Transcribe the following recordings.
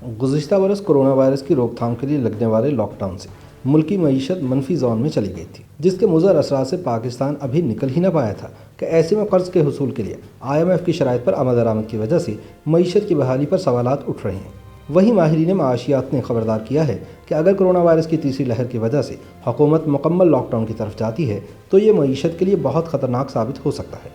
गुज़िश्ता बरस corona virus की रोकथाम के लिए लगने वाले लॉकडाउन से मुल्की मईशत मनफी जोन में चली गई थी, जिसके मुज़र असरात से पाकिस्तान अभी निकल ही ना पाया था कि ऐसे में कर्ज के हुसूल के लिए IMF की शराइत पर आमद दरामद की वजह से मईशत की बहाली पर सवालात उठ रहे हैं। वहीं माहिरीन माशियात ने खबरदार किया है कि अगर कोरोना वायरस की तीसरी लहर की वजह से हुकूमत मुकम्मल लॉकडाउन की तरफ जाती है तो ये मईशत के लिए बहुत ख़तरनाक साबित हो सकता है।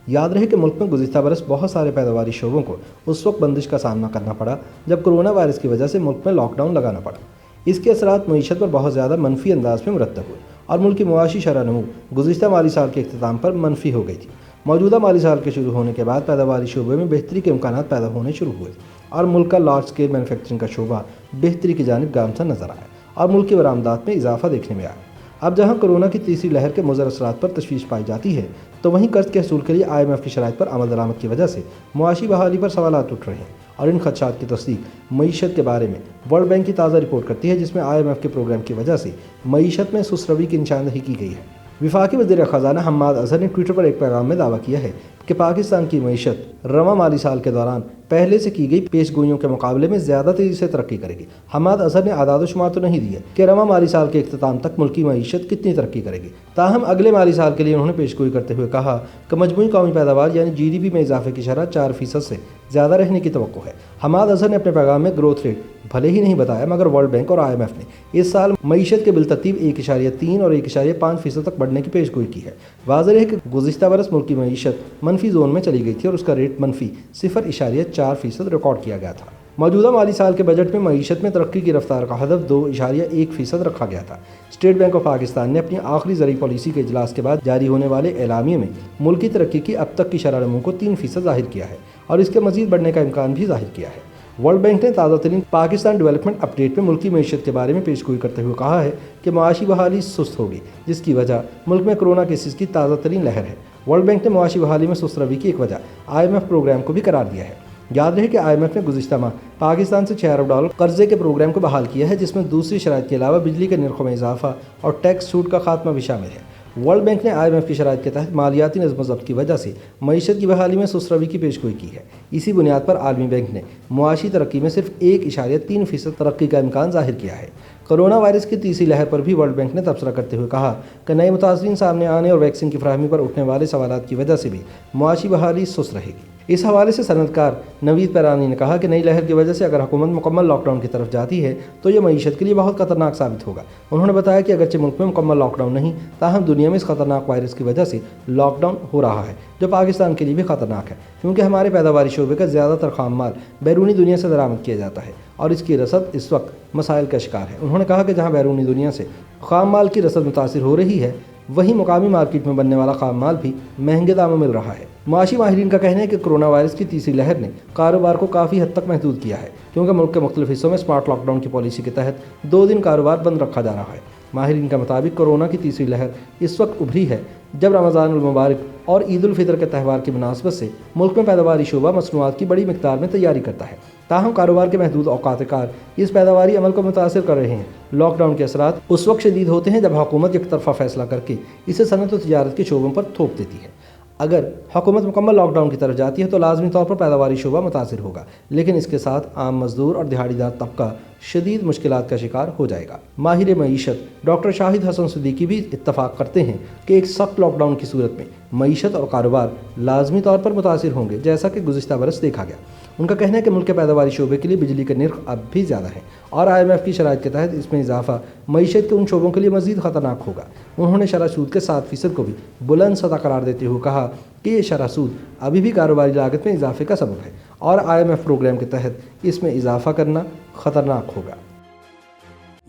याद रहे कि मुल्क में गुज़िश्ता बरस बहुत सारे पैदावारी शोबों को उस वक्त बंदिश का सामना करना पड़ा जब कोरोना वायरस की वजह से मुल्क में लॉकडाउन लगाना पड़ा। इसके असरात मईशत पर बहुत ज़्यादा मनफी अंदाज में मुरतब हुए और मुल्क की मुआशी शरह नमू गुज़िश्ता माली साल के इख्तिताम पर मनफी हो गई थी। मौजूदा माली साल के शुरू होने के बाद पैदावारी शोबे में बेहतरी के इम्कान पैदा होने शुरू हुए और मुल्क का लार्ज स्केल मैनुफैक्चरिंग का शोबा बेहतरी की जानिब गामसा नजर आया और मुल्क की बरामदात में इजाफा देखने में आया। अब जहां कोरोना की तीसरी लहर के मुज़र असरात पर तशवीश पाई जाती है तो वहीं कर्ज के हसूल के लिए IMF की शराइत पर अमल दरामद की वजह से मुआशी बहाली पर सवालात उठ रहे हैं और इन खदशात की तस्दीक मईशत के बारे में वर्ल्ड बैंक की ताज़ा रिपोर्ट करती है, जिसमें IMF के प्रोग्राम की वजह से मईशत में सुसरवी की निशानदही की गई है। वफाकी वज़ीर ख़ज़ाना हम्माद अज़हर ने ट्विटर पर एक पैगाम में दावा किया है कि पाकिस्तान की मईशत रवा माली साल के दौरान पहले से की गई पेशगोइयों के मुकाबले में ज़्यादा तेज़ी से तरक्की करेगी। हम्माद अज़हर ने आदाद शुमार तो नहीं दिए कि रवा माली साल के इख्तिताम तक मुल्की मईशत कितनी तरक्की करेगी, ताहम अगले माली साल के लिए उन्होंने पेशगोई करते हुए कहा कि मजमूई कौमी पैदावार यानी GDP में इजाफे की शरह 4% से ज़्यादा रहने की तवक्को है। हम्माद अज़हर ने अपने पैगाम में ग्रोथ रेट भले ही नहीं बताया, मगर वर्ल्ड बैंक और IMF ने इस साल मईशत के बिलतरतीब 1.3 और 1.5% तक बढ़ने की पेशगोई की है। वाज़ेह है कि गुज़िश्ता बरस मुल्क की मईशत मनफी जोन में चली गई थी और उसका रेट मनफी 0.4% रिकॉर्ड किया गया था। मौजूदा माली साल के बजट में मईशत में तरक्की की रफ्तार का हदफ 2.1% रखा गया था। स्टेट बैंक ऑफ पाकिस्तान ने अपनी आखिरी ज़रूरी पॉलिसी के इजलास के बाद जारी होने वाले एलामिये में मुल्क की तरक्की की अब तक की शरह नमू को 3% ज़ाहिर किया है और इसके मज़ीद बढ़ने का इम्कान भी ज़ाहिर किया है। वर्ल्ड बैंक ने ताज़ा तरीन पाकिस्तान डेवलपमेंट अपडेट में मुल्की मईशत के बारे में पेशगोई करते हुए कहा है कि मुआशी बहाली सुस्त होगी, जिसकी वजह मुल्क में कोरोना केसेस की ताज़ा तरीन लहर है। वर्ल्ड बैंक ने मुआशी बहाली में सुस्त रवि की एक वजह IMF प्रोग्राम को भी करार दिया है। याद रहे कि IMF ने गुज़िश्ता माह पाकिस्तान से $6 अरब कर्जे के प्रोग्राम को बहाल किया है, जिसमें दूसरी शराइत के अलावा बिजली के निर्खों में इजाफा और टैक्स छूट का खात्मा भी शामिल है। वर्ल्ड बैंक ने IMF की शराइत के तहत मालियाती नज़्म ज़ब्त की वजह से मईशत की बहाली में सुस्त रवि की पेशगोई की है। इसी बुनियाद पर आलमी बैंक ने मुआशी तरक्की में सिर्फ 1.3% तरक्की का इम्कान ज़ाहिर किया है। कोरोना वायरस की तीसरी लहर पर भी वर्ल्ड बैंक ने तबसरा करते हुए कहा कि नए मुतासरीन सामने आने और वैक्सीन की फराहमी पर उठने वाले सवालात की वजह से भी मुआशी बहाली सुस्त रहेगी। इस हवाले से सनदकार नवीद पैरानी ने कहा कि नई लहर की वजह से अगर हुकूमत मुकम्मल लॉकडाउन की तरफ जाती है तो ये मईशत के लिए बहुत खतरनाक साबित होगा। उन्होंने बताया कि अगरचे मुल्क में मुकम्मल लॉकडाउन नहीं, ताहम दुनिया में इस खतरनाक वायरस की वजह से लॉकडाउन हो रहा है, जो पाकिस्तान के लिए भी खतरनाक है, क्योंकि हमारे पैदावारी शोबे का ज़्यादातर खाम माल बैरूनी दुनिया से दरामद किया जाता है और इसकी रसद इस वक्त मसाइल का शिकार है। उन्होंने कहा कि जहाँ बैरूनी दुनिया से खाम माल की रसद मुतासिर हो रही है, वहीं मुकामी मार्केट में बनने वाला खाम माल भी महंगे दामों मिल रहा है। मुआशी माहिरीन का कहना है कि कोरोना वायरस की तीसरी लहर ने कारोबार को काफ़ी हद तक महदूद किया है, क्योंकि मुल्क के मुख्तलिफ हिस्सों में स्मार्ट लॉकडाउन की पॉलिसी के तहत 2 दिन कारोबार बंद रखा जा रहा है। माहिरीन के मुताबिक कोरोना की तीसरी लहर इस वक्त उभरी है जब रमज़ानुल मुबारक और ईद उल फितर के त्यौहार की मुनासबत से मुल्क में पैदावारी शोबा मसनूआत की बड़ी मिकदार में तैयारी करता है। ताहम कारोबार के महदूद औकात कार इस पैदावारी अमल को मुतासर कर रहे हैं। लॉकडाउन के असरात उस वक्त शदीद होते हैं जब हुकूमत एक तरफा फैसला करके इसे सनत व तिजारत के शोबों पर थोप देती है। अगर हुकूमत मुकम्मल लॉकडाउन की तरफ जाती है तो लाजमी तौर पर पैदावारी शोबा मुतासिर होगा, लेकिन इसके साथ आम मजदूर और दिहाड़ीदार तबका शदीद मुश्किलात का शिकार हो जाएगा। माहिर मईशत डॉक्टर शाहिद हसन सिद्दीकी भी इत्तफाक करते हैं कि एक सख्त लॉकडाउन की सूरत में मईशत और कारोबार लाजमी तौर पर मुतासिर होंगे, जैसा कि गुज़िश्ता बरस देखा गया। उनका कहना है कि मुल्क के पैदावारी शोबे के लिए बिजली का निर्ख अब भी ज़्यादा है और IMF की शराइत के तहत इसमें इजाफा मईशत के उन शोबों के लिए मज़ीद ख़तरनाक होगा। उन्होंने शरह सूद के 7% को भी बुलंद सतह करार देते हुए कहा कि ये शरह सूद अभी भी कारोबारी लागत में इजाफे का सबब है और IMF प्रोग्राम के तहत इसमें इजाफा करना ख़तरनाक होगा।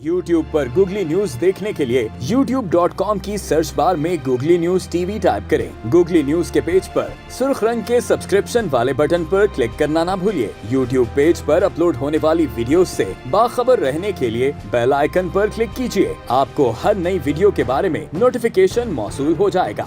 YouTube पर गूगली न्यूज देखने के लिए youtube.com की सर्च बार में गूगली न्यूज TV टाइप करें। गूगली न्यूज के पेज पर सुर्ख रंग के सब्सक्रिप्शन वाले बटन पर क्लिक करना ना भूलिए। YouTube पेज पर अपलोड होने वाली वीडियोस से बाखबर रहने के लिए बेल आइकन पर क्लिक कीजिए। आपको हर नई वीडियो के बारे में नोटिफिकेशन मौसूल हो जाएगा।